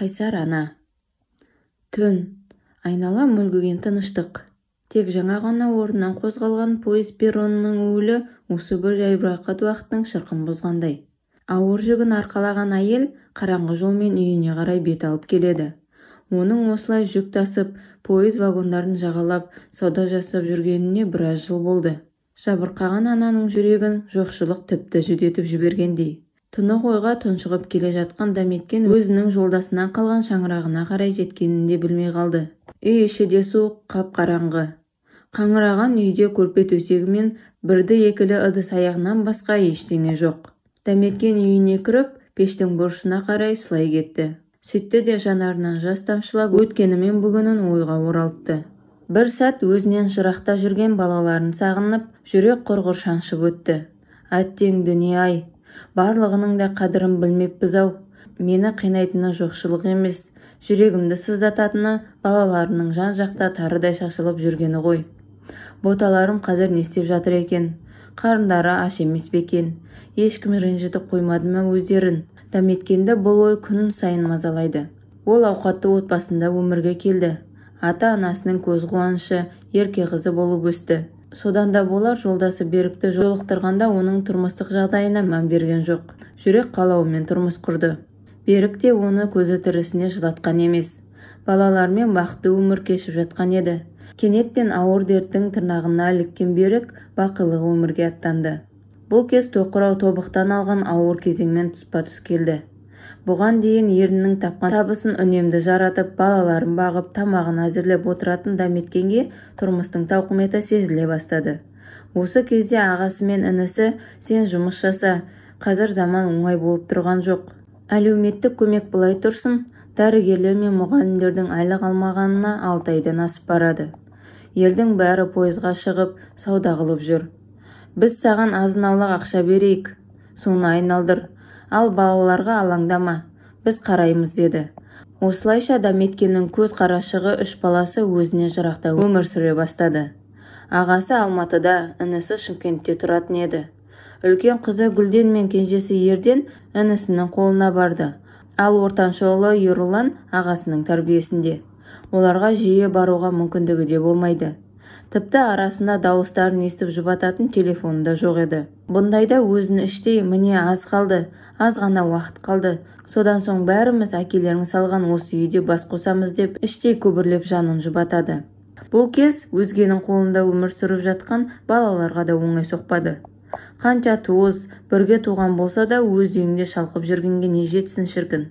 Қайсар ана. Түн. Айнала мүлгіген тыныштық. Тек жаңа ғана орнынан қозғалған пойыз перронының уілі осы бір жайбарақат уақыттың шырқын бұзғандай. Ауыр жүгін арқалаған әйел қараңғы жолмен үйіне қарай бет алып келеді. Оның осылай жүк тасып, пойыз вагондарын жағалап, сауда жасап жүргеніне біраз жыл болды. Жабырқаған ананың жүрегін жоқшылық тіпті жүдетіп жібергендей. Тұнық ойға тұншығып келе жатқан Дәметкен өзінің жолдасынан қалған шаңырағына қарай жеткенін де білмей қалды. Үй іші де суық, қап-қараңғы. Қаңыраған үйде көрпе төсегі мен бірді-екілі ыдыс аяғынан басқа ештеңе жоқ. Дәметкен үйіне кіріп, пештің бұрышына қарай сұлай кетті. Сөйтті де жанарынан жас тамшылап өткені мен бүгінін ойға оралтты. Бір сәт өзінен жырақта жүрген балаларын сағынып, жүрек құрғыр шаншып өтті. Әттең дүние-ай, барлығының да қадірін білмеппіз-ау. Мені қинайтыны жоқшылық емес, жүрегімді сыздататыны балаларының жан-жақта тарыдай шашылып жүргені ғой. Боталарым қазір не істеп жатыр екен? Қарындары аш емес пе екен? Ешкім ренжітіп қоймады ма өздерін? Дәметкенді бұл ой күн сайын мазалайды. Ол ауқатты отбасында өмірге келді. Ата-анасының көз қуанышы, ерке қызы болып өсті. Содан да болар жолдасы Берікті жолықтырғанда оның тұрмыстық жағдайына мән берген жоқ. Жүрек қалауымен тұрмыс құрды. Берік те оны көзі тірісіне жылатқан емес. Балалармен бақытты өмір кешіп жатқан еді. Кенеттен ауыр дерттің тырнағына іліккен Берік бақилық өмірге аттанды. Бұл кез тоқырау тобықтан алған ауыр кезеңмен тұспа-тұс келді. Бұған дейін ерінің тапқан табысын үнемді жаратып, балаларын бағып, тамағын әзірлеп отыратын Дәметкенге тұрмыстың тауқыметі сезіле бастады. Осы кезде ағасы мен інісі «Сен жұмыс жаса, қазір заман оңай болып тұрған жоқ. Әлеуметтік көмек былай тұрсын, дәрігерлер мен мұғалімдердің айлық алмағанына 6 айдан асып барады. Елдің бәрі пойызға шығып, сауда қылып жүр. Біз саған азын-аулақ ақша берейік, соны айналдыр. Ал балаларға алаңдама, біз қараймыз деді. Осылайша Дәметкеннің көз қарашығы 3 баласы өзіне жырақта өмір сүре бастады. Ағасы Алматыда, інісі Шымкентте тұратын еді. Үлкен қызы Гүлден мен кенжесі Ерден інісінің қолына барды. Ал ортаншы ұлы Ерұлан ағасының тәрбиесінде. Оларға жиі баруға мүмкіндігі де болмайды. Тіпті арасында дауыстарын естіп жұбататын телефоны да жоқ еді. Бұндайда өзін іштей міне аз қалды, аз ғана уақыт қалды. Содан соң бәріміз әкелерің салған осы үйде бас қосамыз деп іштей көбірлеп жанын жұбатады. Бұл кез өзгенің қолында өмір сүріп жатқан балаларға да оңай соқпады. Қанша туыс, бірге туған болса да өз үйінде шалқып жүргенге не жетсін шіркін.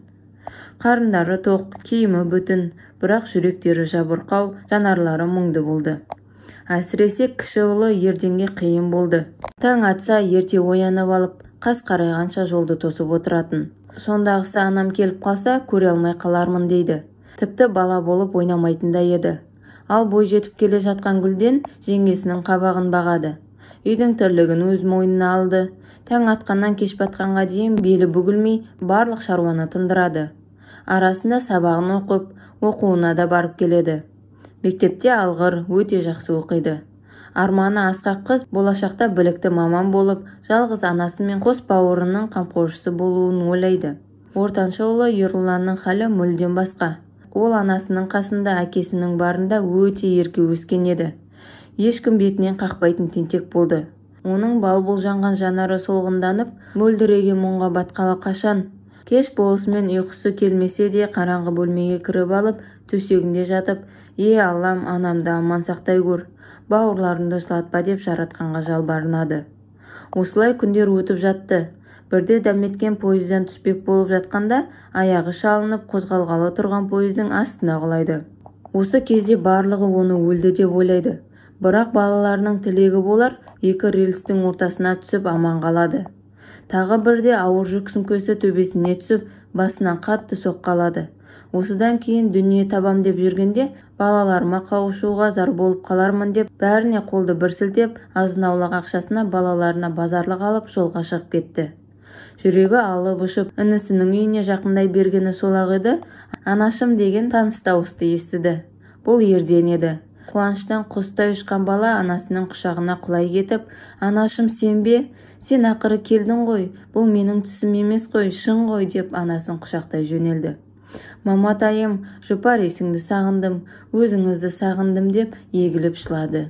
Қарындары тоқ, киімі бүтін, бірақ жүректері жабырқау, жанарлары мұңды болды. Әсіресе кіші ұлы Ерденге қиын болды. Таң атса ерте оянып алып, қас қарайғанша жолды тосып отыратын. Сондағысы анам келіп қалса көре алмай қалармын дейді. Тіпті бала болып ойнамайтындай еді. Ал бой жетіп келе жатқан Гүлден жеңгесінің қабағын бағады. Үйдің тірлігін өз мойнына алды. Таң атқаннан кеш батқанға дейін белі бүгілмей барлық шаруаны тындырады. Арасында сабағын оқып, оқуына да барып келеді. Мектепте алғыр, өте жақсы оқиды. Арманы асқақ қыз болашақта білікті маман болып, жалғыз анасы мен қос бауырының қамқоршысы болуын ойлайды. Ортаншы ұлы Ерұланның халі мүлдем басқа. Ол анасының қасында, әкесінің барында өте ерке өскен еді. Ешкім бетінен қақпайтын тентек болды. Оның бал болжанған жанары солғынданып, мөлдіреген мұңға батқалы қашан. Кеш болысымен ұйқысы келмесе де қараңғы бөлмеге кіріп алып, төсегінде жатып, Аллам, анамды аман сақтай көр, бауырларымды жылатпа деп жаратқанға жалбарынады. Осылай күндер өтіп жатты. Бірде Дәметкен пойыздан түспек болып жатқанда, аяғы шалынып қозғалғалы тұрған пойыздың астына құлайды. Осы кезде барлығы оны өлді деп ойлайды. Бірақ балаларының тілегі болар, 2 рельстің ортасына түсіп аман қалады. Тағы бірде ауыр жүк сүмкесі төбесіне түсіп, басынан қатты соққалады. Осыдан кейін дүние табам деп жүргенде, балаларыма қауышуға зар болып қалармын деп, бәріне қолды бір сілтеп, азын-аулақ ақшасына балаларына базарлық алып жолға шығып кетті. Жүрегі алып ұшып, інісінің үйіне жақындай бергені сол-ақ еді, анашым деген таныс дауысты естіді. Бұл Ерден еді. Қуаныштан құстай ұшқан бала анасының құшағына құлай кетіп, анашым сен бе? Сен ақыры келдің ғой, бұл менің түсім емес қой, шын ғой деп анасын құшақтай жөнелді. Маматайым, жұпар есіңді сағындым, өзіңізді сағындым деп егіліп жылады.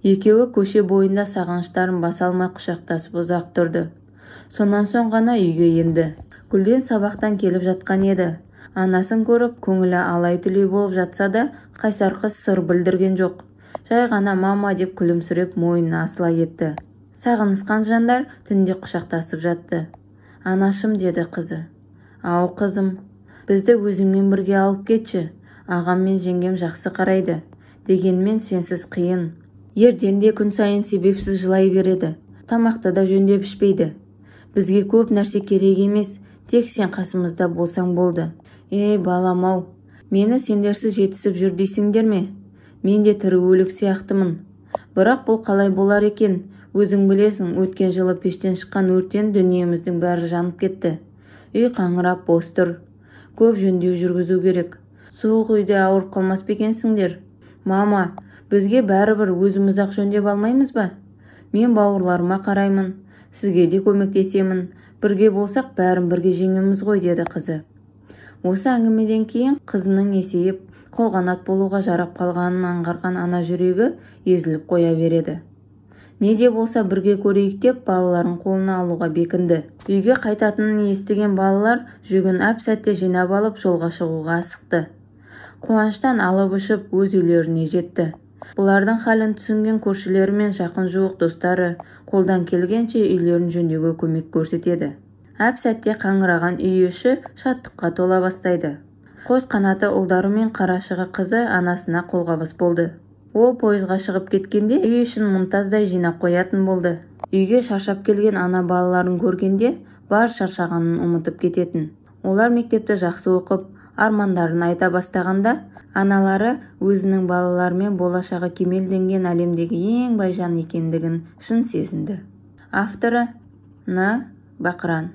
Екеуі көше бойында сағыныштарын баса алмай құшақтасып ұзақ тұрды. Сонан соң ғана үйге енді. Гүлден сабақтан келіп жатқан еді. Анасын көріп, көңілі алай-түлей болып жатса да, қайсар қыз сыр білдірген жоқ. Жай ғана мама деп күлімсіреп мойнына асыла кетті. Сағынысқан жандар түнде құшақтасып жатты. Анашым, деді қызы. Ау қызым, бізді өзіңмен бірге алып кетші. Ағам мен жеңгем жақсы қарайды. Дегенмен сенсіз қиын. Ерден де күн сайын себепсіз жылай береді. Тамақты да жөндеп ішпейді. Бізге көп нәрсе керек емес, тек сен қасымызда болсаң болды. Ей балам-ау, мені сендерсіз жетісіп жүр дейсіңдер ме? Мен де тірі өлік сияқтымын. Бірақ бұл қалай болар екен? Өзің білесің, өткен жылы пештен шыққан өрттен дүниеміздің бәрі жанып кетті. Үй қаңырап бос тұр. Көп жөндеу жүргізу керек. Суық үйде ауырып қалмас па екенсіңдер? Мама, бізге бәрібір өзіміз-ақ жөндеп алмаймыз ба? Мен бауырларыма қараймын, сізге де көмектесемін. Бірге болсақ бәрін бірге жеңеміз ғой, деді қызы. Осы әңгімеден кейін қызының есейіп, қолғанат болуға жарап қалғанын аңғарған ана жүрегі езіліп қоя береді. Не де болса бірге көрейік деп балаларын қолына алуға бекінді. Үйге қайтатынын естіген балалар жүгін әп-сәтте жинап алып жолға шығуға асықты. Қуаныштан алып-ұшып өз үйлеріне жетті. Бұлардың халін түсінген көршілері мен жақын жуық достары қолдан келгенше үйлерін жөндеуге көмек көрсетеді. Әп-сәтте қаңыраған үй іші шаттыққа тола бастайды. Қос қанаты ұлдары мен қарашығы қызы анасына қолғабыс болды. Ол пойызға шығып кеткенде үй ішін мұнтаздай жинап қоятын болды. Үйге шаршап келген ана балаларын көргенде бар шаршағанын ұмытып кететін. Олар мектепті жақсы оқып, армандарын айта бастағанда, аналары өзінің балаларымен болашағы кемелденген әлемдегі ең бай жан екендігін шын сезінді. Авторы Н. Бақыран.